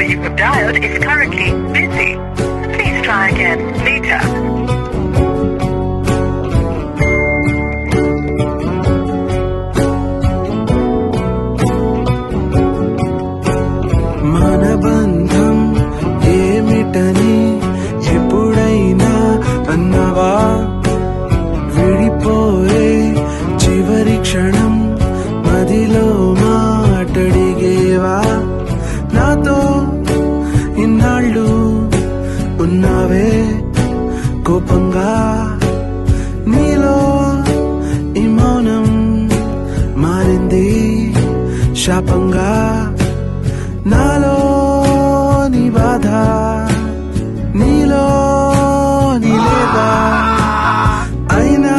number you have dialed is currently busy. Please try again later. మన బంధం ఏమిటని ఎప్పుడైనా అన్నవా? విడిపోయే చివరి క్షణం మదిలో మాటడిగేవా? నాతో ఇన్నాళ్ళు ఉన్నావే కోపంగా, నీలో ఈ మౌనం మారింది శాపంగా.